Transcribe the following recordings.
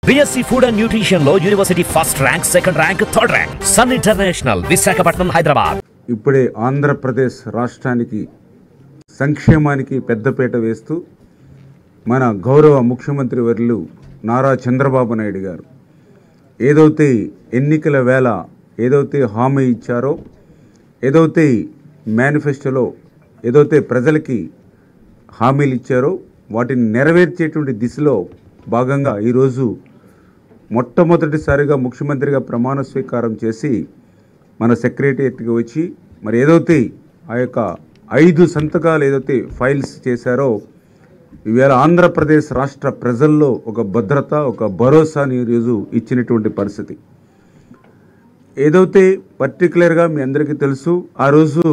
BSc Food and Nutrition లో university first rank, second rank, third rank. Sun international, Visakhapatnam, Hyderabad. ఇప్పుడే ఆంధ్రప్రదేశ్ రాష్ట్రానికి సంక్షేమానికి పెద్దపీట వేస్తూ మన గౌరవ ముఖ్యమంత్రి వర్యులు నారా చంద్రబాబు నాయుడు గారు ఏదైతే ఎన్నికల వేళ ఏదైతే హామీ ఇచ్చారో, ఏదైతే మేనిఫెస్టోలో ఏదైతే ప్రజలకి హామీలు ఇచ్చారో వాటిని నెరవేర్చేటువంటి దిశలో భాగంగా ఈరోజు మొట్టమొదటిసారిగా ముఖ్యమంత్రిగా ప్రమాణ స్వీకారం చేసి మన సెక్రటేరియట్కి వచ్చి మరి ఏదైతే ఆ యొక్క 5 సంతకాలు ఏదైతే ఫైల్స్ చేశారో ఈవేళ ఆంధ్రప్రదేశ్ రాష్ట్ర ప్రజల్లో ఒక భద్రత, ఒక భరోసాని ఈరోజు ఇచ్చినటువంటి పరిస్థితి. ఏదైతే పర్టికులర్గా మీ అందరికీ తెలుసు, ఆ రోజు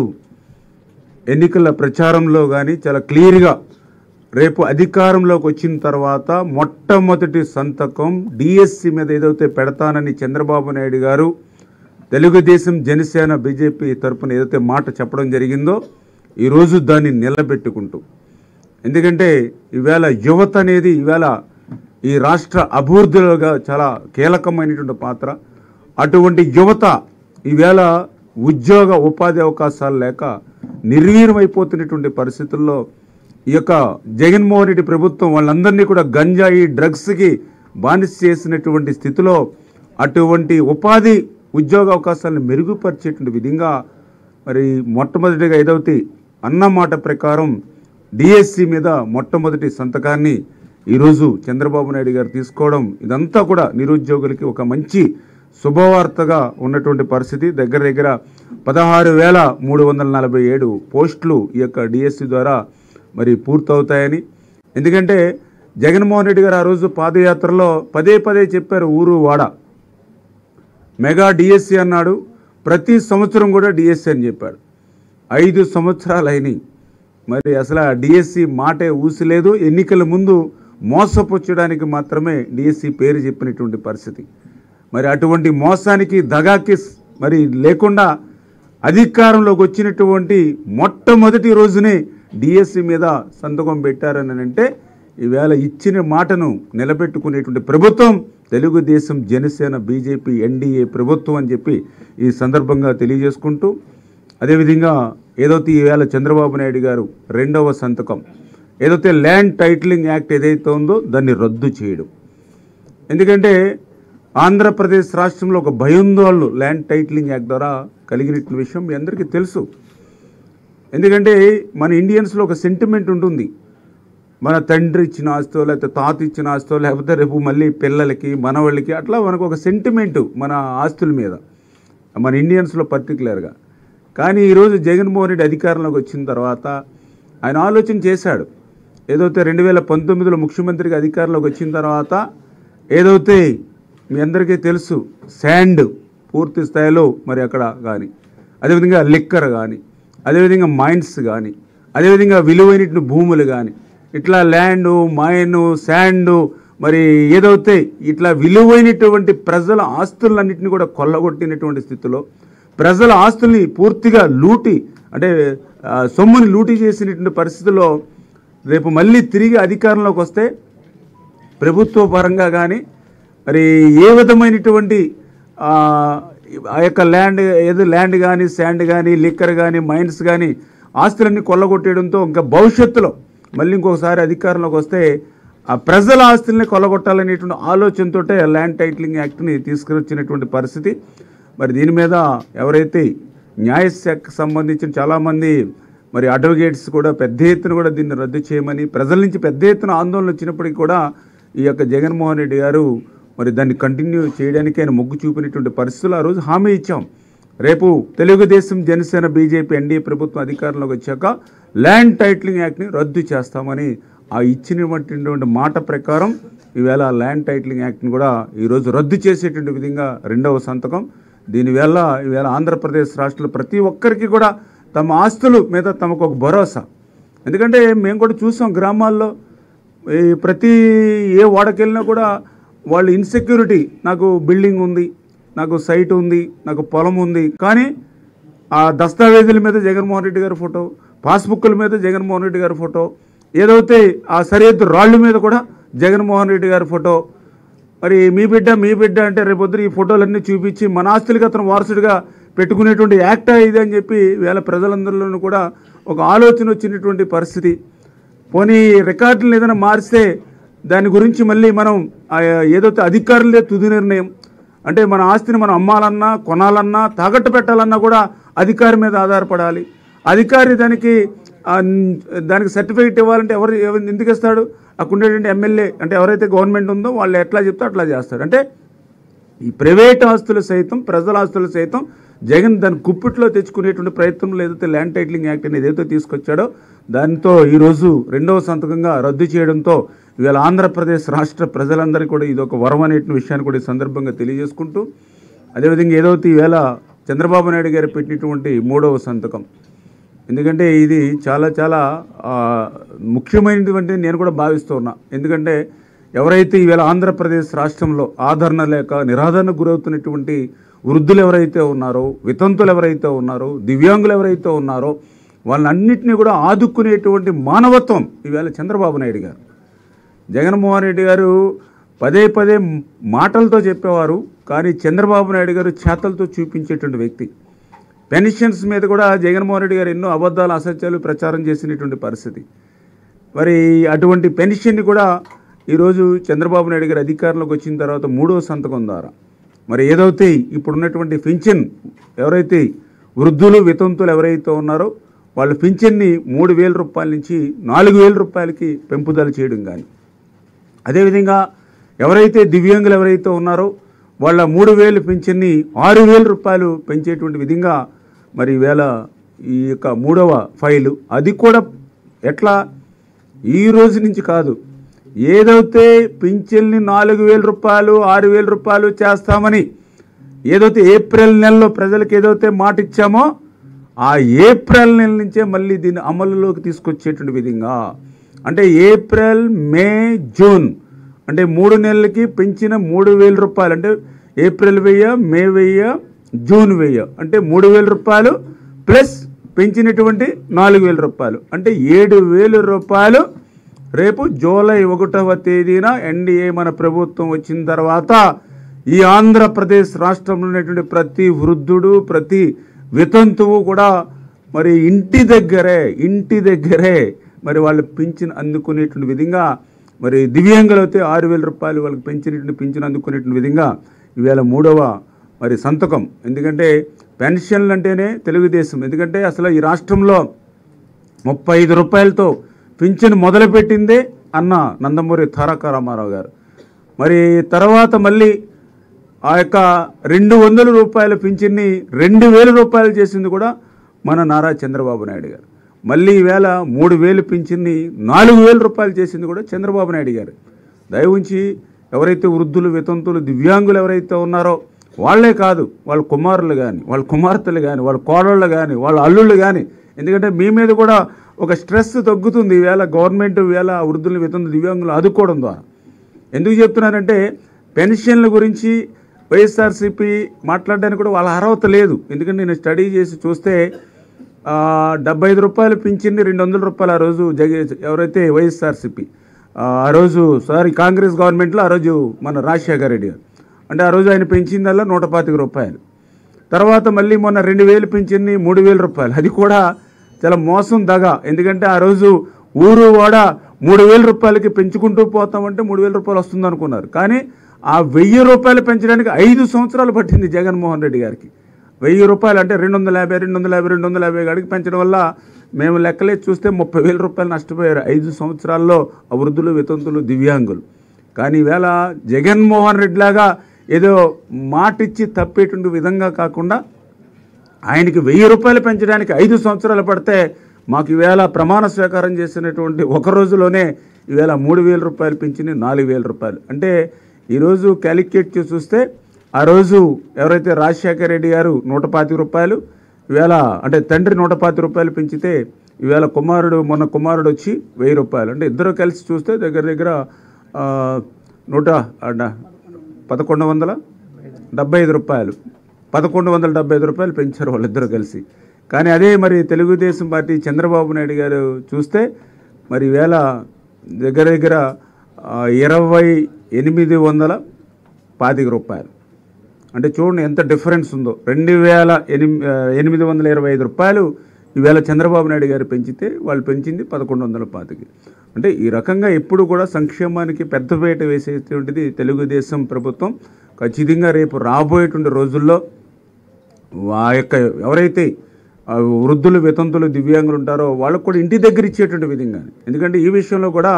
ఎన్నికల ప్రచారంలో కానీ చాలా క్లియర్గా రేపు అధికారంలోకి వచ్చిన తర్వాత మొట్టమొదటి సంతకం డిఎస్సి మీద ఏదైతే పెడతానని చంద్రబాబు నాయుడు గారు తెలుగుదేశం, జనసేన, బీజేపీ తరఫున ఏదైతే మాట చెప్పడం జరిగిందో ఈరోజు దాన్ని నిలబెట్టుకుంటూ, ఎందుకంటే ఈవేళ యువత అనేది ఈవేళ ఈ రాష్ట్ర అభివృద్ధిలోగా చాలా కీలకమైనటువంటి పాత్ర. అటువంటి యువత ఈవేళ ఉద్యోగ ఉపాధి అవకాశాలు లేక నిర్వీర్యమైపోతున్నటువంటి పరిస్థితుల్లో ఈ యొక్క జగన్మోహన్ రెడ్డి ప్రభుత్వం వాళ్ళందరినీ కూడా గంజాయి, డ్రగ్స్కి బానిస చేసినటువంటి స్థితిలో అటువంటి ఉపాధి ఉద్యోగ అవకాశాలను మెరుగుపరిచేటువంటి విధంగా మరి మొట్టమొదటిగా ఏదైతే అన్నమాట ప్రకారం డిఎస్సి మీద మొట్టమొదటి సంతకాన్ని ఈరోజు చంద్రబాబు నాయుడు గారు తీసుకోవడం, ఇదంతా కూడా నిరుద్యోగులకి ఒక మంచి శుభవార్తగా ఉన్నటువంటి పరిస్థితి. దగ్గర దగ్గర 16,347 పోస్టులు ఈ యొక్క డిఎస్సి ద్వారా మరి పూర్తవుతాయని. ఎందుకంటే జగన్మోహన్ రెడ్డి గారు ఆ రోజు పాదయాత్రలో పదే చెప్పారు, ఊరు వాడ మెగా డిఎస్సి అన్నాడు, ప్రతి సంవత్సరం కూడా డిఎస్సి అని చెప్పాడు. 5 సంవత్సరాలు అయినాయి, మరి అసలు ఆ డిఎస్సి మాటే ఊసిలేదు. ఎన్నికల ముందు మోసపుచ్చడానికి మాత్రమే డిఎస్సి పేరు చెప్పినటువంటి పరిస్థితి. మరి అటువంటి మోసానికి, దగాకి మరి లేకుండా అధికారంలోకి వచ్చినటువంటి మొట్టమొదటి రోజునే డిఎస్సి మీద సంతకం పెట్టారని అంటే ఈవేళ ఇచ్చిన మాటను నిలబెట్టుకునేటువంటి ప్రభుత్వం తెలుగుదేశం, జనసేన, బీజేపీ, ఎన్డీఏ ప్రభుత్వం అని చెప్పి ఈ సందర్భంగా తెలియజేసుకుంటూ, అదేవిధంగా ఏదైతే ఈవేళ చంద్రబాబు నాయుడు గారు 2వ సంతకం ఏదైతే ల్యాండ్ టైటిలింగ్ యాక్ట్ ఏదైతే ఉందో దాన్ని రద్దు చేయడం. ఎందుకంటే ఆంధ్రప్రదేశ్ రాష్ట్రంలో ఒక భయాందోళనలు ల్యాండ్ టైటిలింగ్ యాక్ట్ ద్వారా కలిగిన విషయం మీ అందరికీ తెలుసు. ఎందుకంటే మన ఇండియన్స్లో ఒక సెంటిమెంట్ ఉంటుంది, మన తండ్రి ఇచ్చిన ఆస్తో, లేకపోతే తాత ఇచ్చిన ఆస్తో, లేకపోతే రేపు మళ్ళీ పిల్లలకి, మనవాళ్ళకి, అట్లా మనకు ఒక సెంటిమెంటు మన ఆస్తుల మీద, మన ఇండియన్స్లో పర్టికులర్గా. కానీ ఈరోజు జగన్మోహన్ రెడ్డి అధికారంలోకి వచ్చిన తర్వాత ఆయన ఆలోచన చేశాడు. ఏదైతే 2019లో ముఖ్యమంత్రిగా అధికారంలోకి వచ్చిన తర్వాత ఏదైతే మీ అందరికీ తెలుసు శాండ్ పూర్తి స్థాయిలో మరి అక్కడ కానీ, అదేవిధంగా లిక్కర్ కానీ, అదేవిధంగా మైన్స్ కానీ, అదేవిధంగా విలువైన భూములు కానీ, ఇట్లా ల్యాండు, మైను, శాండు, మరి ఏదైతే ఇట్లా విలువైనటువంటి ప్రజల ఆస్తులన్నింటినీ కూడా కొల్లగొట్టినటువంటి స్థితిలో, ప్రజల ఆస్తుల్ని పూర్తిగా లూటి అంటే సొమ్ముని లూటి చేసినటువంటి పరిస్థితుల్లో రేపు మళ్ళీ తిరిగి అధికారంలోకి వస్తే ప్రభుత్వ పరంగా కానీ మరి ఏ విధమైనటువంటి ఆ యొక్క ల్యాండ్ కానీ, శాండ్ కానీ, లిక్కర్ కానీ, మైన్స్ కానీ ఆస్తులన్నీ కొల్లగొట్టేయడంతో ఇంకా భవిష్యత్తులో మళ్ళీ ఇంకొకసారి అధికారంలోకి వస్తే ఆ ప్రజల ఆస్తుల్ని కొల్లగొట్టాలనేటువంటి ఆలోచనతో ల్యాండ్ టైటిలింగ్ యాక్ట్ని తీసుకొచ్చినటువంటి పరిస్థితి. మరి దీని మీద ఎవరైతే న్యాయశాఖకు సంబంధించిన చాలామంది మరి అడ్వకేట్స్ కూడా పెద్ద ఎత్తున కూడా దీన్ని రద్దు చేయమని, ప్రజల నుంచి పెద్ద ఎత్తున ఆందోళన వచ్చినప్పటికీ కూడా ఈ యొక్క జగన్మోహన్ రెడ్డి గారు మరి దాన్ని కంటిన్యూ చేయడానికి ఆయన మొగ్గు చూపినటువంటి పరిస్థితులు ఆ రోజు హామీ ఇచ్చాం. రేపు తెలుగుదేశం, జనసేన, బీజేపీ, ఎన్డీఏ ప్రభుత్వం అధికారంలోకి వచ్చాక ల్యాండ్ టైటిలింగ్ యాక్ట్ని రద్దు చేస్తామని ఆ ఇచ్చినటువంటి మాట ప్రకారం ఈవేళ ల్యాండ్ టైటిలింగ్ యాక్ట్ని కూడా ఈరోజు రద్దు చేసేటువంటి విధంగా 2వ సంతకం. దీనివల్ల ఈవేళ ఆంధ్రప్రదేశ్ రాష్ట్రంలో ప్రతి ఒక్కరికి కూడా తమ ఆస్తుల మీద తమకు ఒక భరోసా. ఎందుకంటే మేము కూడా చూసాం గ్రామాల్లో ప్రతి ఏ వాడకెళ్ళినా కూడా వాళ్ళు ఇన్సెక్యూరిటీ, నాకు బిల్డింగ్ ఉంది, నాకు సైట్ ఉంది, నాకు పొలం ఉంది, కానీ ఆ దస్తావేజుల మీద జగన్మోహన్ రెడ్డి గారి ఫోటో, పాస్బుక్ల మీద జగన్మోహన్ రెడ్డి గారి ఫోటో, ఏదైతే ఆ సరిహద్దు రాళ్ళ మీద కూడా జగన్మోహన్ రెడ్డి గారి ఫోటో, మరి మీ బిడ్డ అంటే రేపొద్దున ఈ ఫోటోలన్నీ చూపించి మన ఆస్తులకి అతను వారసుడిగా పెట్టుకునేటువంటి యాక్ట్ ఇది అని చెప్పి వేళ ప్రజలందరిలోనూ కూడా ఒక ఆలోచన వచ్చినటువంటి పరిస్థితి. పోనీ రికార్డులను ఏదైనా మారిస్తే దాని గురించి మళ్ళీ మనం ఏదైతే అధికారులే తుది నిర్ణయం, అంటే మన ఆస్తిని మనం అమ్మాలన్నా కొనాలన్నా తాకట్టు పెట్టాలన్నా కూడా అధికారి మీద ఆధారపడాలి. అధికారి దానికి సర్టిఫికేట్ ఇవ్వాలంటే ఎవరు ఎందుకు ఇస్తాడు? అక్కడ ఉండేటువంటి ఎమ్మెల్యే అంటే ఎవరైతే గవర్నమెంట్ ఉందో వాళ్ళు ఎట్లా చెప్తే అట్లా చేస్తారు. అంటే ఈ ప్రైవేట్ ఆస్తులు సైతం ప్రజల ఆస్తులు సైతం జగన్ దాని కుప్పిట్లో తెచ్చుకునేటువంటి ప్రయత్నంలో ఏదైతే ల్యాండ్ టైటిలింగ్ యాక్ట్ అని ఏదైతే తీసుకొచ్చాడో దాంతో ఈరోజు రెండవ సంతకంగా రద్దు చేయడంతో ఇవాళ ఆంధ్రప్రదేశ్ రాష్ట్ర ప్రజలందరికీ కూడా ఇది ఒక వరం అనే విషయాన్ని కూడా ఈ సందర్భంగా తెలియజేసుకుంటూ, అదేవిధంగా ఏదైతే ఈవేళ చంద్రబాబు నాయుడు గారు పెట్టినటువంటి 3వ సంతకం, ఎందుకంటే ఇది చాలా చాలా ముఖ్యమైనటువంటి నేను కూడా భావిస్తూ ఉన్నా. ఎందుకంటే ఎవరైతే ఈవేళ ఆంధ్రప్రదేశ్ రాష్ట్రంలో ఆదరణ లేక నిరాదరణకు గురవుతున్నటువంటి వృద్ధులు ఎవరైతే ఉన్నారో, వితంతులు ఎవరైతే ఉన్నారో, దివ్యాంగులు ఎవరైతే ఉన్నారో వాళ్ళన్నింటినీ కూడా ఆదుకునేటువంటి మానవత్వం ఈవేళ చంద్రబాబు నాయుడు గారు, జగన్మోహన్ రెడ్డి గారు పదే మాటలతో చెప్పేవారు, కానీ చంద్రబాబు నాయుడు గారు చేతలతో చూపించేటువంటి వ్యక్తి. పెన్షన్స్ మీద కూడా జగన్మోహన్ రెడ్డి గారు ఎన్నో అబద్ధాలు అసత్యాలు ప్రచారం చేసినటువంటి పరిస్థితి. మరి అటువంటి పెన్షన్ని కూడా ఈరోజు చంద్రబాబు నాయుడు గారు అధికారంలోకి వచ్చిన తర్వాత 3వ సంతకం ద్వారా మరి ఏదైతే ఇప్పుడున్నటువంటి పింఛన్ ఎవరైతే వృద్ధులు వితంతులు ఎవరైతే ఉన్నారో వాళ్ళ పింఛన్ని 3,000 రూపాయల నుంచి 4,000 రూపాయలకి పెంపుదల చేయడం కానీ, అదేవిధంగా ఎవరైతే దివ్యాంగులు ఎవరైతే ఉన్నారో వాళ్ళ 3,000 పింఛన్ని 6,000 రూపాయలు పెంచేటువంటి విధంగా మరి ఈవేళ ఈ యొక్క 3వ ఫైలు అది కూడా ఎట్లా ఈ రోజు నుంచి కాదు, ఏదైతే పింఛన్ని 4,000 రూపాయలు 6,000 రూపాయలు చేస్తామని ఏదైతే ఏప్రిల్ నెలలో ప్రజలకు ఏదైతే మాట ఇచ్చామో ఆ ఏప్రిల్ నెల నుంచే మళ్ళీ దీన్ని అమలులోకి తీసుకొచ్చేటువంటి విధంగా, అంటే ఏప్రిల్ మే జూన్ అంటే 3 నెలలకి పెంచిన 3,000 రూపాయలు, అంటే ఏప్రిల్ 1000 మే 1000 జూన్ 1000 అంటే 3,000 రూపాయలు ప్లస్ పెంచినటువంటి 4,000 రూపాయలు అంటే 7,000 రూపాయలు రేపు జూలై 1వ తేదీన ఎన్డీఏ మన ప్రభుత్వం వచ్చిన తర్వాత ఈ ఆంధ్రప్రదేశ్ రాష్ట్రంలో ఉన్నటువంటి ప్రతి వృద్ధుడు ప్రతి వితంతువు కూడా మరి ఇంటి దగ్గరే మరి వాళ్ళు పింఛన్ అందుకునేటువంటి విధంగా, మరి దివ్యాంగులు అయితే 6,000 రూపాయలు వాళ్ళకి పెంచినటువంటి పింఛన్ అందుకునేటువంటి విధంగా ఈవేళ 3వ మరి సంతకం. ఎందుకంటే పెన్షన్లు అంటేనే తెలుగుదేశం, ఎందుకంటే అసలు ఈ రాష్ట్రంలో 35 రూపాయలతో పింఛన్ మొదలుపెట్టిందే అన్న నందమూరి తారక రామారావు గారు. మరి తర్వాత మళ్ళీ ఆ యొక్క 200 రూపాయల పింఛన్ని 2,000 రూపాయలు చేసింది కూడా మన నారా చంద్రబాబు నాయుడు గారు. మళ్ళీ ఈవేళ 3,000 పింఛన్ని 4,000 రూపాయలు చేసింది కూడా చంద్రబాబు నాయుడు గారు. దయ ఉంచి ఎవరైతే వృద్ధులు వితంతులు దివ్యాంగులు ఎవరైతే ఉన్నారో వాళ్ళే కాదు, వాళ్ళ కుమారులు కానీ వాళ్ళ కుమార్తెలు కానీ వాళ్ళ కోడళ్ళు కానీ వాళ్ళ అల్లుళ్ళు కానీ, ఎందుకంటే మీ మీద కూడా ఒక స్ట్రెస్ తగ్గుతుంది ఈవేళ గవర్నమెంట్ ఈవేళ వృద్ధులు వితంతులు దివ్యాంగులు ఆదుకోవడం ద్వారా. ఎందుకు చెప్తున్నానంటే పెన్షన్ల గురించి వైఎస్ఆర్సీపీ మాట్లాడడానికి కూడా వాళ్ళ అర్హత లేదు. ఎందుకంటే నేను స్టడీ చేసి చూస్తే 75 రూపాయలు పింఛన్ని 200 రూపాయలు ఆ రోజు ఎవరైతే వైఎస్ఆర్సీపీ ఆ రోజు కాంగ్రెస్ గవర్నమెంట్లో ఆ రోజు మన రాజశేఖర రెడ్డి గారు, అంటే ఆ రోజు ఆయన పెంచిందల్లా 125 రూపాయలు. తర్వాత మళ్ళీ మొన్న 2,000 పింఛన్ని 3,000 రూపాయలు, అది కూడా చాలా మోసం దగా. ఎందుకంటే ఆ రోజు ఊరు వాడ 3,000 రూపాయలకి పెంచుకుంటూ పోతామంటే 3,000 రూపాయలు వస్తుంది అనుకున్నారు, కానీ ఆ 1,000 రూపాయలు పెంచడానికి 5 సంవత్సరాలు పట్టింది జగన్మోహన్ రెడ్డి గారికి. 1,000 రూపాయలు అంటే 250 కాడికి పెంచడం వల్ల మేము లెక్కలే చూస్తే 30,000 రూపాయలు నష్టపోయారు 5 సంవత్సరాల్లో ఆ వృద్ధులు వితంతులు దివ్యాంగులు. కానీ ఈవేళ జగన్మోహన్ రెడ్డి లాగా ఏదో మాటిచ్చి తప్పేటువంటి విధంగా కాకుండా ఆయనకి 1,000 రూపాయలు పెంచడానికి 5 సంవత్సరాలు పడితే మాకు ఈవేళ ప్రమాణ స్వీకారం చేసినటువంటి ఒక రోజులోనే ఈవేళ 3,000 రూపాయలు పెంచింది 4,000 రూపాయలు. అంటే ఈరోజు క్యాలిక్యులేట్ చేసి చూస్తే ఆ రోజు ఎవరైతే రాజశేఖర రెడ్డి గారు 125 రూపాయలు ఈవేళ అంటే తండ్రి 125 రూపాయలు పెంచితే ఈవేళ మొన్న కుమారుడు వచ్చి 1,000 రూపాయలు, అంటే ఇద్దరు కలిసి చూస్తే దగ్గర 1,175 రూపాయలు 1,175 రూపాయలు పెంచారు వాళ్ళిద్దరూ కలిసి. కానీ అదే మరి తెలుగుదేశం పార్టీ చంద్రబాబు నాయుడు గారు చూస్తే మరి ఈవేళ దగ్గర 2,800 రూపాయలు. అంటే చూడండి ఎంత డిఫరెన్స్ ఉందో. 2825 రూపాయలు ఈవేళ చంద్రబాబు నాయుడు గారు పెంచితే వాళ్ళు పెంచింది 1125. అంటే ఈ రకంగా ఎప్పుడు కూడా సంక్షేమానికి పెద్దపీట వేసేటువంటిది తెలుగుదేశం ప్రభుత్వం. ఖచ్చితంగా రేపు రాబోయేటువంటి రోజుల్లో ఆ యొక్క ఎవరైతే వృద్ధులు, వితంతులు, దివ్యాంగులు ఉంటారో వాళ్ళకు కూడా ఇంటి దగ్గర ఇచ్చేటువంటి విధంగా. ఎందుకంటే ఈ విషయంలో కూడా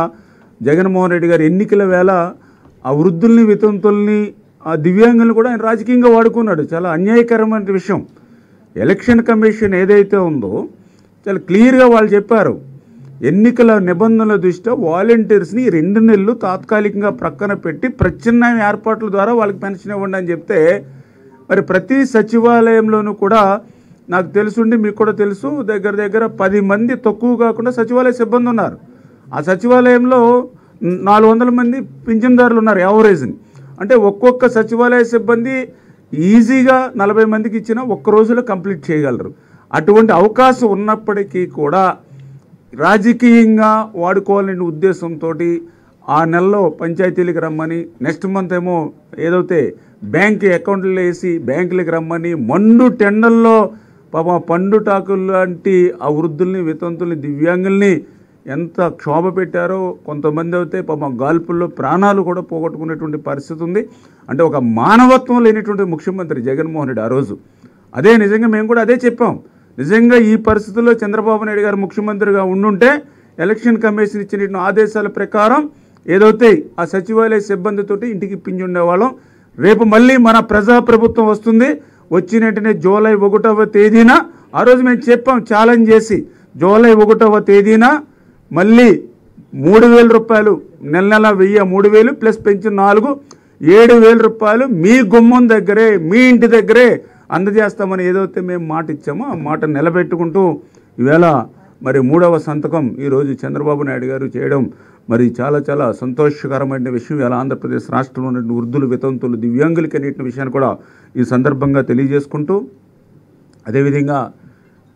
జగన్మోహన్ రెడ్డి గారు ఎన్నికల వేళ ఆ వృద్ధుల్ని, వితంతుల్ని, ఆ దివ్యాంగులను కూడా ఆయన రాజకీయంగా వాడుకున్నాడు. చాలా అన్యాయకరమైన విషయం. ఎలక్షన్ కమిషన్ ఏదైతే ఉందో చాలా క్లియర్గా వాళ్ళు చెప్పారు, ఎన్నికల నిబంధనల దృష్ట్యా వాలంటీర్స్ని 2 నెలలు తాత్కాలికంగా ప్రక్కన పెట్టి ప్రత్యామ్నాయ ఏర్పాట్ల ద్వారా వాళ్ళకి పెన్షన్ ఇవ్వండి అని చెప్తే, మరి ప్రతి సచివాలయంలోనూ కూడా నాకు తెలుసుండి మీకు కూడా తెలుసు, దగ్గర 10 మంది తక్కువ కాకుండా సచివాలయ సిబ్బంది ఉన్నారు. ఆ సచివాలయంలో 400 మంది పింఛన్దారులు ఉన్నారు యావరేజ్ని. అంటే ఒక్కొక్క సచివాలయ సిబ్బంది ఈజీగా 40 మందికి ఇచ్చినా ఒక్క రోజులో కంప్లీట్ చేయగలరు. అటువంటి అవకాశం ఉన్నప్పటికీ కూడా రాజకీయంగా వాడుకోవాలనే ఉద్దేశంతో ఆ నెలలో పంచాయతీలకు రమ్మని, నెక్స్ట్ మంత్ ఏమో ఏదైతే బ్యాంక్ అకౌంట్లు వేసి బ్యాంకులకు రమ్మని, మండు టెండల్లో పండుటాకులు లాంటి ఆ వృద్ధుల్ని, వితంతుల్ని, దివ్యాంగుల్ని ఎంత క్షోభ పెట్టారో. కొంతమంది అయితే గాల్పుల్లో ప్రాణాలు కూడా పోగొట్టుకునేటువంటి పరిస్థితి ఉంది. అంటే ఒక మానవత్వం లేనిటువంటి ముఖ్యమంత్రి జగన్మోహన్ రెడ్డి ఆ రోజు. అదే నిజంగా మేము కూడా అదే చెప్పాం. నిజంగా ఈ పరిస్థితుల్లో చంద్రబాబు నాయుడు గారు ముఖ్యమంత్రిగా ఉండుంటే ఎలక్షన్ కమిషన్ ఇచ్చిన ఆదేశాల ప్రకారం ఏదైతే ఆ సచివాలయ సిబ్బందితోటి ఇంటికి పింజుండేవాళ్ళం. రేపు మళ్ళీ మన ప్రజాప్రభుత్వం వస్తుంది. వచ్చిన వెంటనే జూలై 1వ తేదీన ఆ రోజు మేము చెప్పాం ఛాలెంజ్ చేసి, జూలై 1వ తేదీన మళ్ళీ 3,000 రూపాయలు నెల 3,000 ప్లస్ పెన్షన్ 7,000 రూపాయలు మీ గుమ్మం దగ్గరే, మీ ఇంటి దగ్గరే అందజేస్తామని ఏదైతే మేము మాట ఇచ్చామో ఆ మాట నిలబెట్టుకుంటూ ఈవేళ మరి 3వ సంతకం ఈరోజు చంద్రబాబు నాయుడు గారు చేయడం మరి చాలా చాలా సంతోషకరమైన విషయం. ఇలా ఆంధ్రప్రదేశ్ రాష్ట్రంలో ఉన్న వృద్ధులు, వితంతులు, దివ్యాంగులకి అనేటి విషయాన్ని కూడా ఈ సందర్భంగా తెలియజేసుకుంటూ, అదేవిధంగా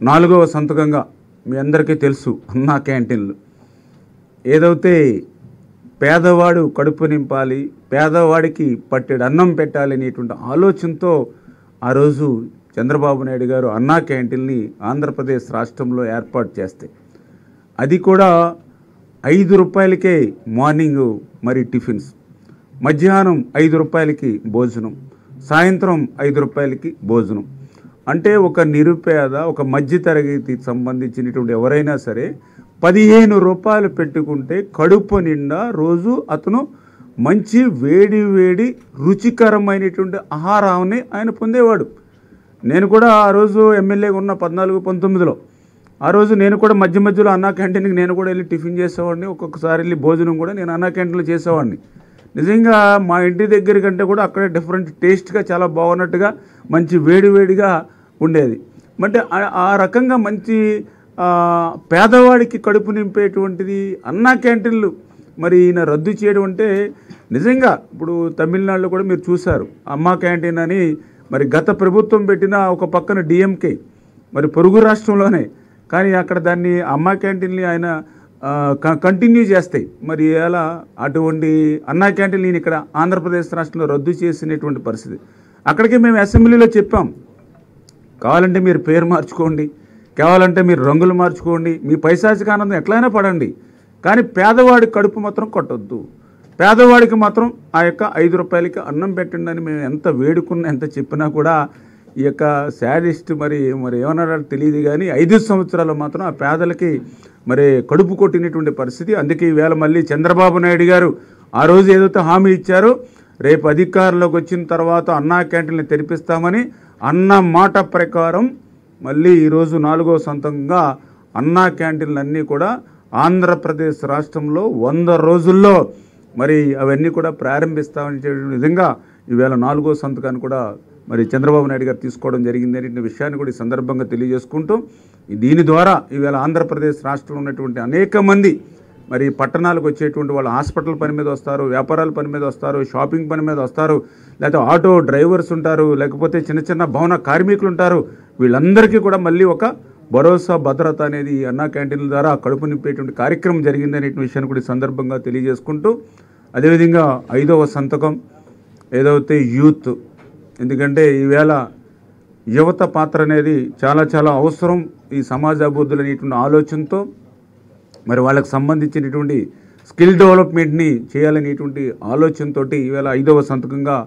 4వ సంతకంగా మీ అందరికీ తెలుసు అన్నా క్యాంటీన్లు. ఏదైతే పేదవాడు కడుపు నింపాలి, పేదవాడికి పట్టెడు అన్నం పెట్టాలి అనేటువంటి ఆలోచనతో ఆ రోజు చంద్రబాబు నాయుడు గారు అన్నా క్యాంటీన్ని ఆంధ్రప్రదేశ్ రాష్ట్రంలో ఏర్పాటు చేస్తే, అది కూడా 5 రూపాయలకే మార్నింగ్ మరి టిఫిన్స్, మధ్యాహ్నం 5 రూపాయలకి భోజనం, సాయంత్రం 5 రూపాయలకి భోజనం. అంటే ఒక నిరుపేద, ఒక మధ్యతరగతికి సంబంధించినటువంటి ఎవరైనా సరే 15 రూపాయలు పెట్టుకుంటే కడుపు నిండా రోజు అతను మంచి వేడి వేడి రుచికరమైనటువంటి ఆహారాన్ని ఆయన పొందేవాడు. నేను కూడా ఆ రోజు ఎమ్మెల్యేగా ఉన్న 14-19లో ఆ రోజు నేను కూడా మధ్యలో అన్నా క్యాంటీన్కి నేను కూడా వెళ్ళి టిఫిన్ చేసేవాడిని. ఒక్కొక్కసారి వెళ్ళి భోజనం కూడా నేను అన్నా క్యాంటీన్లో చేసేవాడిని. నిజంగా మా ఇంటి దగ్గర కంటే కూడా అక్కడే డిఫరెంట్ టేస్ట్గా చాలా బాగున్నట్టుగా మంచి వేడివేడిగా ఉండేది. అంటే ఆ రకంగా మంచి పేదవాడికి కడుపు నింపేటువంటిది అన్నా క్యాంటీన్లు మరి ఈయన రద్దు చేయడం అంటే నిజంగా ఇప్పుడు తమిళనాడులో కూడా మీరు చూశారు అమ్మా క్యాంటీన్ అని. మరి గత ప్రభుత్వం పెట్టిన ఒక పక్కన డిఎంకే మరి పొరుగు రాష్ట్రంలోనే, కానీ అక్కడ దాన్ని అమ్మా క్యాంటీన్ని ఆయన కంటిన్యూ చేస్తాయి. మరి ఎలా అటువంటి అన్నా క్యాంటీన్ నేను ఇక్కడ ఆంధ్రప్రదేశ్ రాష్ట్రంలో రద్దు చేసినటువంటి పరిస్థితి. అక్కడికి మేము అసెంబ్లీలో చెప్పాం, కావాలంటే మీరు పేరు మార్చుకోండి, కావాలంటే మీరు రంగులు మార్చుకోండి, మీ పైశాచిక ఆనందం ఎట్లయినా పడండి, కానీ పేదవాడి కడుపు మాత్రం కొట్టొద్దు, పేదవాడికి మాత్రం ఆ యొక్క 5 రూపాయలకి అన్నం పెట్టండి అని మేము ఎంత వేడుకున్నా ఎంత చెప్పినా కూడా ఈ యొక్క శాడిస్ట్ మరి ఏమన్నారో తెలియదు, కానీ 5 సంవత్సరాలు మాత్రం ఆ పేదలకి మరి కడుపు కొట్టినటువంటి పరిస్థితి. అందుకే ఈవేళ మళ్ళీ చంద్రబాబు నాయుడు గారు ఆ రోజు ఏదైతే హామీ ఇచ్చారో రేపు అధికారంలోకి వచ్చిన తర్వాత అన్నా క్యాంటీన్లు తెరిపిస్తామని అన్న మాట ప్రకారం మళ్ళీ ఈరోజు 4వ సంతకంగా అన్నా క్యాంటీన్లన్నీ కూడా ఆంధ్రప్రదేశ్ రాష్ట్రంలో 100 రోజుల్లో మరి అవన్నీ కూడా ప్రారంభిస్తామని విధంగా ఈవేళ 4వ సంతకాన్ని కూడా మరి చంద్రబాబు నాయుడు గారు తీసుకోవడం జరిగింది అనే విషయాన్ని కూడా ఈ సందర్భంగా తెలియజేసుకుంటూ, దీని ద్వారా ఈవేళ ఆంధ్రప్రదేశ్ రాష్ట్రంలో ఉన్నటువంటి అనేక మంది మరి పట్టణాలకు వచ్చేటువంటి వాళ్ళు హాస్పిటల్ పని మీద వస్తారు, వ్యాపారాల పని మీద వస్తారు, షాపింగ్ పని మీద వస్తారు, లేకపోతే ఆటో డ్రైవర్స్ ఉంటారు, లేకపోతే చిన్న చిన్న భవన కార్మికులు ఉంటారు. వీళ్ళందరికీ కూడా మళ్ళీ ఒక భరోసా, భద్రత అనేది అన్నా క్యాంటీన్ల ద్వారా కడుపు నింపేటువంటి కార్యక్రమం జరిగిందనే విషయాన్ని కూడా ఈ సందర్భంగా తెలియజేసుకుంటూ, అదేవిధంగా 5వ సంతకం ఏదైతే యూత్, ఎందుకంటే ఈవేళ యువత పాత్ర అనేది చాలా చాలా అవసరం ఈ సమాజ అభివృద్ధులు అనేటువంటి ఆలోచనతో మరి వాళ్ళకి సంబంధించినటువంటి స్కిల్ డెవలప్మెంట్ని చేయాలనేటువంటి ఆలోచనతో ఈవేళ 5వ సంతకంగా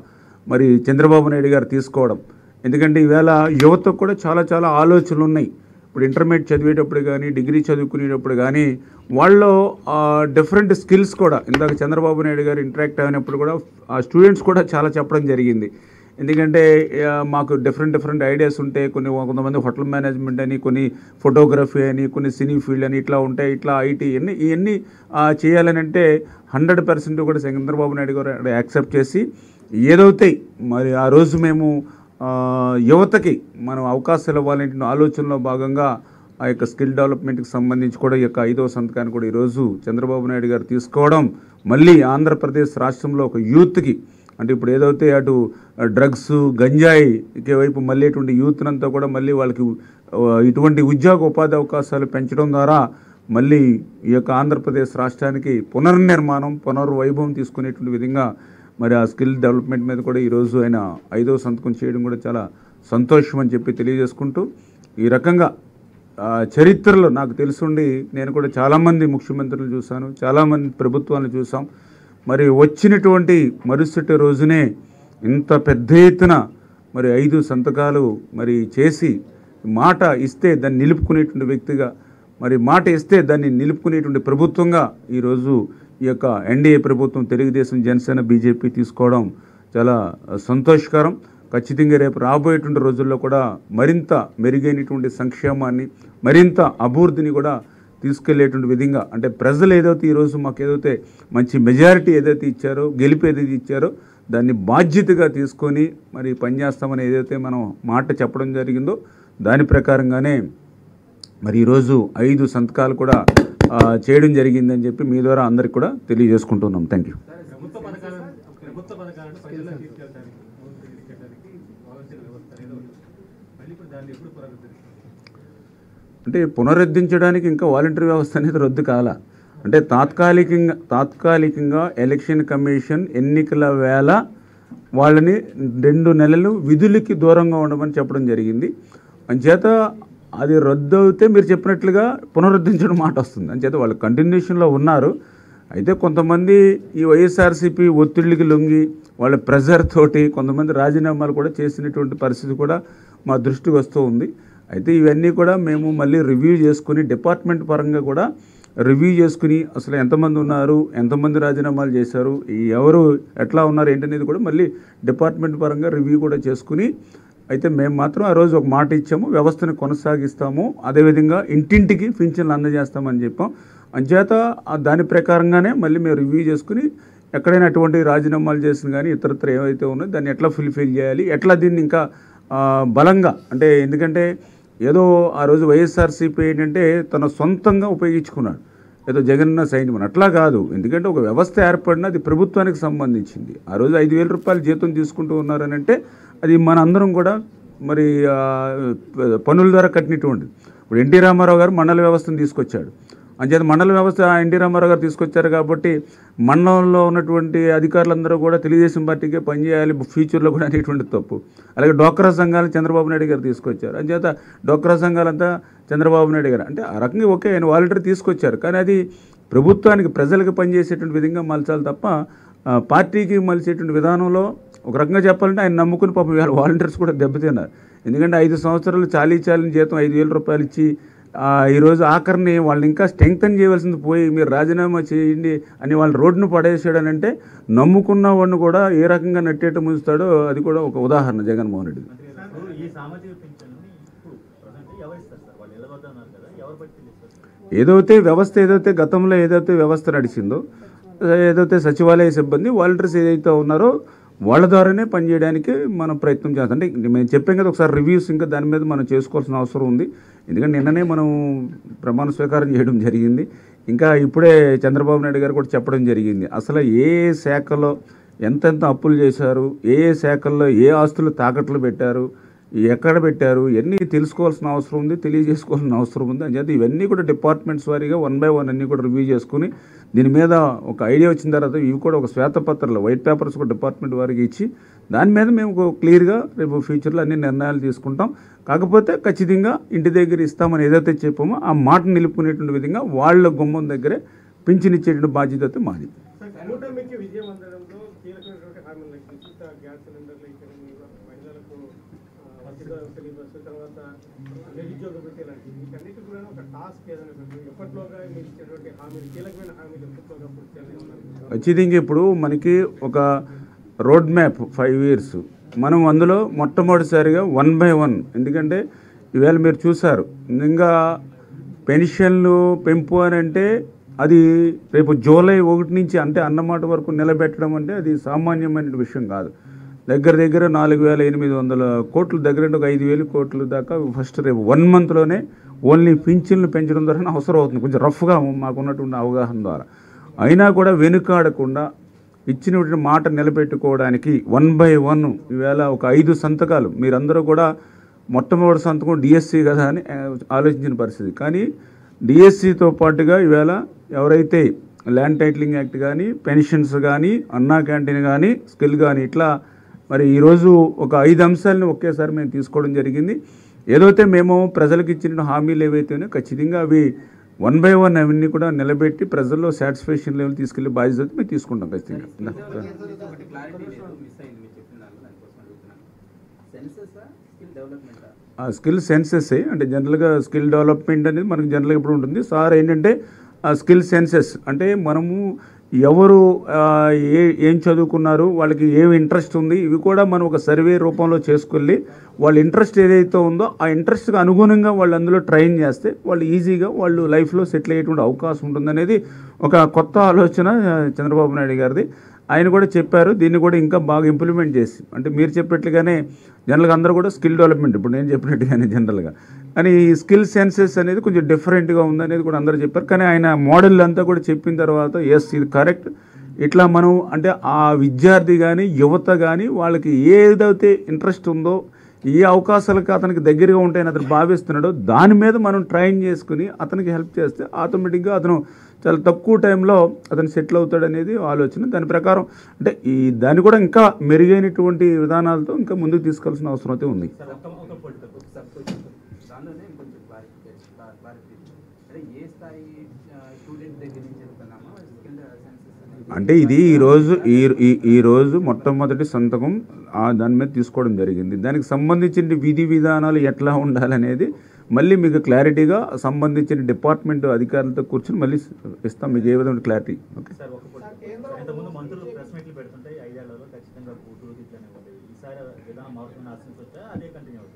మరి చంద్రబాబు నాయుడు గారు తీసుకోవడం. ఎందుకంటే ఈవేళ యువతకు కూడా చాలా చాలా ఆలోచనలు ఉన్నాయి. ఇప్పుడు ఇంటర్మీడియట్ చదివేటప్పుడు కానీ, డిగ్రీ చదువుకునేటప్పుడు కానీ వాళ్ళు డిఫరెంట్ స్కిల్స్ కూడా ఇందాక చంద్రబాబు నాయుడు గారు ఇంటరాక్ట్ అయినప్పుడు కూడా ఆ స్టూడెంట్స్ కూడా చాలా చెప్పడం జరిగింది. ఎందుకంటే మాకు డిఫరెంట్ ఐడియాస్ ఉంటాయి. కొంతమంది హోటల్ మేనేజ్మెంట్ అని, కొన్ని ఫోటోగ్రఫీ అని, కొన్ని సినీ ఫీల్డ్ అని ఇట్లా ఉంటాయి. ఇట్లా ఐటీ ఇవన్నీ చేయాలని అంటే 100% కూడా చంద్రబాబు నాయుడు గారు యాక్సెప్ట్ చేసి ఏదైతే మరి ఆ రోజు మేము యువతకి మనం అవకాశాలు ఇవ్వాలంటే ఆలోచనలో భాగంగా ఆ యొక్క స్కిల్ డెవలప్మెంట్కి సంబంధించి కూడా ఈ యొక్క 5వ సంతకాన్ని కూడా ఈరోజు చంద్రబాబు నాయుడు గారు తీసుకోవడం, మళ్ళీ ఆంధ్రప్రదేశ్ రాష్ట్రంలో ఒక యూత్కి అంటే ఇప్పుడు ఏదైతే అటు డ్రగ్స్ గంజాయి వైపు మళ్ళీ ఇటువంటి యూత్నంతా కూడా మళ్ళీ వాళ్ళకి ఇటువంటి ఉద్యోగ ఉపాధి అవకాశాలు పెంచడం ద్వారా మళ్ళీ ఈ యొక్క ఆంధ్రప్రదేశ్ రాష్ట్రానికి పునర్నిర్మాణం పునర్వైభవం తీసుకునేటువంటి విధంగా మరి ఆ స్కిల్ డెవలప్మెంట్ మీద కూడా ఈరోజు ఆయన 5వ సంతకం చేయడం కూడా చాలా సంతోషం అని చెప్పి తెలియజేసుకుంటూ, ఈ రకంగా చరిత్రలో నాకు తెలుసుండి నేను కూడా చాలామంది ముఖ్యమంత్రులు చూశాను, చాలామంది ప్రభుత్వాలను చూసాం. మరి వచ్చినటువంటి మరుసటి రోజునే ఇంత పెద్ద ఎత్తున మరి 5 సంతకాలు మరి చేసి మాట ఇస్తే దాన్ని నిలుపుకునేటువంటి వ్యక్తిగా, మరి మాట ఇస్తే దాన్ని నిలుపుకునేటువంటి ప్రభుత్వంగా ఈరోజు ఈ యొక్క ఎన్డీఏ ప్రభుత్వం తెలుగుదేశం, జనసేన, బీజేపీ తీసుకోవడం చాలా సంతోషకరం. ఖచ్చితంగా రేపు రాబోయేటువంటి రోజుల్లో కూడా మరింత మెరుగైనటువంటి సంక్షేమాన్ని, మరింత అభివృద్ధిని కూడా తీసుకెళ్లేటువంటి విధంగా అంటే ప్రజలు ఏదైతే ఈరోజు మాకు ఏదైతే మంచి మెజారిటీ ఏదైతే ఇచ్చారో, గెలిపి ఏదైతే ఇచ్చారో దాన్ని బాధ్యతగా తీసుకొని మరి పనిచేస్తామని ఏదైతే మనం మాట చెప్పడం జరిగిందో దాని ప్రకారంగానే మరి ఈరోజు 5 సంతకాలు కూడా చేయడం జరిగిందని చెప్పి మీ ద్వారా అందరికి కూడా తెలియజేసుకుంటున్నాం. Thank you. అంటే పునరుద్ధరించడానికి ఇంకా వాలంటీర్ వ్యవస్థ అనేది రద్దు కాల. అంటే తాత్కాలికంగా ఎలక్షన్ కమిషన్ ఎన్నికల వేళ వాళ్ళని 2 నెలలు విధులకి దూరంగా ఉండమని చెప్పడం జరిగింది. అంచేత అది రద్దు అయితే మీరు చెప్పినట్లుగా పునరుద్ధరించడం మాట వస్తుంది. అంచేత వాళ్ళు కంటిన్యూషన్లో ఉన్నారు. అయితే కొంతమంది ఈ వైఎస్ఆర్సీపీ ఒత్తిళ్ళకి లొంగి వాళ్ళ ప్రెజర్ తోటి కొంతమంది రాజీనామాలు కూడా చేసినటువంటి పరిస్థితి కూడా మా దృష్టికి వస్తూ ఉంది. అయితే ఇవన్నీ కూడా మేము మళ్ళీ రివ్యూ చేసుకుని డిపార్ట్మెంట్ పరంగా కూడా రివ్యూ చేసుకుని అసలు ఎంతమంది ఉన్నారు, ఎంతమంది రాజీనామాలు చేశారు, ఎవరు ఎట్లా ఉన్నారు ఏంటనేది కూడా మళ్ళీ డిపార్ట్మెంట్ పరంగా రివ్యూ కూడా చేసుకుని, అయితే మేము మాత్రం ఆ రోజు ఒక మాట ఇచ్చాము, వ్యవస్థను కొనసాగిస్తాము, అదేవిధంగా ఇంటింటికి పింఛన్లు అందజేస్తామని చెప్పాం. అంచేత దాని ప్రకారంగానే మళ్ళీ మేము రివ్యూ చేసుకుని ఎక్కడైనా అటువంటి రాజీనామాలు చేసిన కానీ ఇతరత్ర ఏవైతే ఉన్నాయో దాన్ని ఎట్లా ఫుల్ఫిల్ చేయాలి, ఎట్లా దీన్ని ఇంకా బలంగా అంటే ఎందుకంటే ఏదో ఆ రోజు వైఎస్ఆర్సీపీ ఏంటంటే తన సొంతంగా ఉపయోగించుకున్నాడు, ఏదో జగనన్న సైన్యం అట్లా కాదు. ఎందుకంటే ఒక వ్యవస్థ ఏర్పడిన అది ప్రభుత్వానికి సంబంధించింది. ఆ రోజు 5,000 రూపాయలు జీతం తీసుకుంటూ ఉన్నారని అంటే అది మన అందరం కూడా మరి పనుల ద్వారా కట్టినటువంటిది. ఇప్పుడు ఎన్టీ రామారావు గారు మండల వ్యవస్థను తీసుకొచ్చాడు. అంచేత మండల వ్యవస్థ ఎన్టీ రామారావు గారు తీసుకొచ్చారు కాబట్టి మండలంలో ఉన్నటువంటి అధికారులందరూ కూడా తెలుగుదేశం పార్టీకే పనిచేయాలి ఫ్యూచర్లో కూడా అనేటువంటి తప్పు. అలాగే డోక్రా సంఘాలు చంద్రబాబు నాయుడు గారు తీసుకొచ్చారు. అంచేత డోక్రా సంఘాలంతా చంద్రబాబు నాయుడు గారు అంటే ఆ రకంగా ఓకే ఆయన వాలంటీర్ తీసుకొచ్చారు, కానీ అది ప్రభుత్వానికి ప్రజలకు పనిచేసేటువంటి విధంగా మలచాలి తప్ప పార్టీకి మలిచేటువంటి విధానంలో ఒక రకంగా చెప్పాలంటే ఆయన నమ్ముకుని పాపం ఇవాళ వాలంటీర్స్ కూడా దెబ్బతిన్నారు. ఎందుకంటే 5 సంవత్సరాలు చాలీ జీతం 5,000 రూపాయలు ఇచ్చి ఈరోజు ఆఖరిని వాళ్ళని ఇంకా స్ట్రెంగ్తన్ చేయవలసింది పోయి మీరు రాజీనామా చేయండి అని వాళ్ళు రోడ్డును పడేసాడనంటే నమ్ముకున్న వాడిని కూడా ఏ రకంగా నెట్టేట ముంచుతాడో అది కూడా ఒక ఉదాహరణ జగన్మోహన్ రెడ్డి. ఏదైతే వ్యవస్థ గతంలో ఏదైతే వ్యవస్థ నడిచిందో, ఏదైతే సచివాలయ సిబ్బంది వాలంటీర్స్ ఏదైతే ఉన్నారో వాళ్ళ ద్వారానే పనిచేయడానికి మనం ప్రయత్నం చేస్తాం. అంటే మేము చెప్పాం కదా ఒకసారి రివ్యూస్ ఇంకా దాని మీద మనం చేసుకోవాల్సిన అవసరం ఉంది. ఎందుకంటే నిన్ననే మనం ప్రమాణ స్వీకారం చేయడం జరిగింది. ఇంకా ఇప్పుడే చంద్రబాబు నాయుడు గారు కూడా చెప్పడం జరిగింది అసలు ఏ శాఖలో ఎంతెంత అప్పులు చేశారు, ఏ శాఖల్లో ఏ ఆస్తులు తాకట్లు పెట్టారు, ఎక్కడ పెట్టారు ఇవన్నీ తెలుసుకోవాల్సిన అవసరం ఉంది, తెలియజేసుకోవాల్సిన అవసరం ఉంది. అని చెప్పి ఇవన్నీ కూడా డిపార్ట్మెంట్స్ వారీగా 1 by 1 అన్నీ కూడా రివ్యూ చేసుకుని దీని మీద ఒక ఐడియా వచ్చిన తర్వాత ఇవి కూడా ఒక శ్వేతపత్రాలు వైట్ పేపర్స్ కూడా డిపార్ట్మెంట్ వారికి ఇచ్చి దాని మీద మేము క్లియర్గా రేపు ఫ్యూచర్లో అన్ని నిర్ణయాలు తీసుకుంటాం. కాకపోతే ఖచ్చితంగా ఇంటి దగ్గర ఇస్తామని ఏదైతే చెప్పామో ఆ మాట నిలుపుకునేటువంటి విధంగా వాళ్ళ గుమ్మం దగ్గరే పింఛన్ ఇచ్చేటువంటి బాధ్యత అయితే మాది. ఖచ్చితంగా ఇప్పుడు మనకి ఒక రోడ్ మ్యాప్ 5 years మనం అందులో మొట్టమొదటిసారిగా 1 by 1 ఎందుకంటే ఈవేళ మీరు చూసారు ఇంకా పెన్షన్లు పెంపు అని అంటే అది రేపు జూలై 1 నుంచి అంటే అన్నమాట వరకు నిలబెట్టడం అంటే అది సామాన్యమైన విషయం కాదు. దగ్గర 4,800 కోట్లు దగ్గర ఒక 5,000 కోట్ల దాకా ఫస్ట్ రేపు 1 monthలోనే ఓన్లీ పింఛన్లు పెంచడం ద్వారా అవసరం అవుతుంది. కొంచెం రఫ్గా మాకున్నటువంటి అవగాహన ద్వారా అయినా కూడా వెనుకాడకుండా ఇచ్చినటువంటి మాట నిలబెట్టుకోవడానికి 1 by 1 ఈవేళ ఒక 5 సంతకాలు మీరందరూ కూడా మొట్టమొదటి సంతకం డిఎస్సి కదా అని ఆలోచించిన పరిస్థితి. కానీ డిఎస్సితో పాటుగా ఈవేళ ఎవరైతే ల్యాండ్ టైటిలింగ్ యాక్ట్ కానీ పెన్షన్స్ కానీ అన్నా క్యాంటీన్ కానీ స్కిల్ కానీ ఇట్లా మరి ఈరోజు ఒక 5 అంశాలను ఒకేసారి మేము తీసుకోవడం జరిగింది. ఏదైతే మేము ప్రజలకు ఇచ్చిన హామీలు ఏవైతేనో ఖచ్చితంగా అవి 1 by 1 అవన్నీ కూడా నిలబెట్టి ప్రజల్లో సాటిస్ఫాక్షన్ లెవెల్ తీసుకెళ్లే బాధ్యత మేము తీసుకుంటాం ఖచ్చితంగా. స్కిల్ సెన్సెస్ అంటే జనరల్గా స్కిల్ డెవలప్మెంట్ అనేది మనకు జనరల్గా ఇప్పుడు ఉంటుంది సార్. ఏంటంటే ఆ స్కిల్ సెన్సెస్ అంటే మనము ఎవరు ఏం చదువుకున్నారు, వాళ్ళకి ఏమి ఇంట్రెస్ట్ ఉంది, ఇవి కూడా మనం ఒక సర్వే రూపంలో చేసుకెళ్ళి వాళ్ళ ఇంట్రెస్ట్ ఏదైతే ఉందో ఆ ఇంట్రెస్ట్కి అనుగుణంగా వాళ్ళు అందులో ట్రైన్ చేస్తే వాళ్ళు ఈజీగా వాళ్ళు లైఫ్లో సెటిల్ అయ్యేటువంటి అవకాశం ఉంటుందనేది ఒక కొత్త ఆలోచన చంద్రబాబు నాయుడు గారిది. ఆయన కూడా చెప్పారు దీన్ని కూడా ఇంకా బాగా ఇంప్లిమెంట్ చేసి అంటే మీరు చెప్పినట్లుగానే జనరల్గా అందరూ కూడా స్కిల్ డెవలప్మెంట్ ఇప్పుడు నేను చెప్పినట్టుగానే జనరల్గా కానీ ఈ స్కిల్ సెన్సెస్ అనేది కొంచెం డిఫరెంట్గా ఉందనేది కూడా అందరూ చెప్పారు. కానీ ఆయన మోడల్ అంతా కూడా చెప్పిన తర్వాత ఎస్ ఇది కరెక్ట్ ఇట్లా మనం అంటే ఆ విద్యార్థి కానీ యువత కానీ వాళ్ళకి ఏదైతే ఇంట్రెస్ట్ ఉందో ఏ అవకాశాలకు అతనికి దగ్గరగా ఉంటాయని అతను భావిస్తున్నాడో దాని మీద మనం ట్రైన్ చేసుకుని అతనికి హెల్ప్ చేస్తే ఆటోమేటిక్గా అతను చాలా తక్కువ టైంలో అతను సెటిల్ అవుతాడనేది ఆలోచన. దాని ప్రకారం అంటే ఈ దాన్ని కూడా ఇంకా మెరుగైనటువంటి విధానాలతో ఇంకా ముందుకు తీసుకోవాల్సిన అవసరం అయితే ఉంది. అంటే ఇది ఈరోజు మొట్టమొదటి సంతకం దాని మీద తీసుకోవడం జరిగింది. దానికి సంబంధించిన విధి విధానాలు ఎట్లా ఉండాలనేది మళ్ళీ మీకు క్లారిటీగా సంబంధించిన డిపార్ట్మెంట్ అధికారులతో కూర్చొని మళ్ళీ ఇస్తాం మీకు ఏ విధంగా క్లారిటీ. ఓకే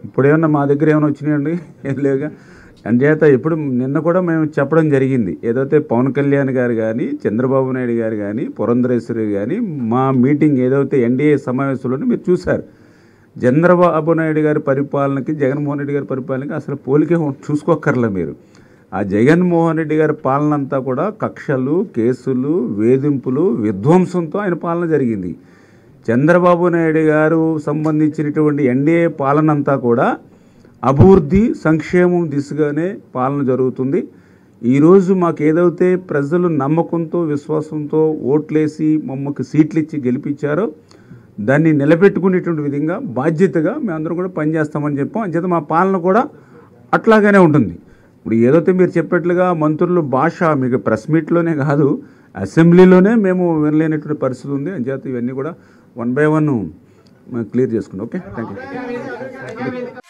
ఇప్పుడు ఏమన్నా మా దగ్గర ఏమైనా వచ్చినాయండి ఏం లేవుగా. అందుచేత ఇప్పుడు నిన్న కూడా మేము చెప్పడం జరిగింది ఏదైతే పవన్ కళ్యాణ్ గారు కానీ చంద్రబాబు నాయుడు గారు కానీ పురంధరేశ్వరి కానీ మా మీటింగ్ ఏదైతే ఎన్డీఏ సమావేశంలోనే మీరు చూశారు. చంద్రబాబు నాయుడు గారి పరిపాలనకి జగన్మోహన్ రెడ్డి గారి పరిపాలనకి అసలు పోలికే చూసుకోక్కర్లే మీరు. ఆ జగన్మోహన్ రెడ్డి గారి పాలన అంతా కూడా కక్షలు కేసులు వేధింపులు విధ్వంసంతో ఆయన పాలన జరిగింది. చంద్రబాబు నాయుడు గారు సంబంధించినటువంటి ఎన్డీఏ పాలన అంతా కూడా అభివృద్ధి సంక్షేమం దిశగానే పాలన జరుగుతుంది. ఈరోజు మాకు ఏదైతే ప్రజలు నమ్మకంతో విశ్వాసంతో ఓట్లేసి మమ్మకు సీట్లు ఇచ్చి గెలిపించారో దాన్ని నిలబెట్టుకునేటువంటి విధంగా బాధ్యతగా మేమందరం కూడా పనిచేస్తామని చెప్పాం. అంచేత మా పాలన కూడా అట్లాగానే ఉంటుంది. ఇప్పుడు ఏదైతే మీరు చెప్పినట్లుగా మంత్రులు భాష మీకు ప్రెస్ మీట్లోనే కాదు అసెంబ్లీలోనే మేము వినలేనటువంటి పరిస్థితి ఉంది. అంచేత ఇవన్నీ కూడా 1 by 1 క్లియర్ చేసుకుంటాం. Okay thank you.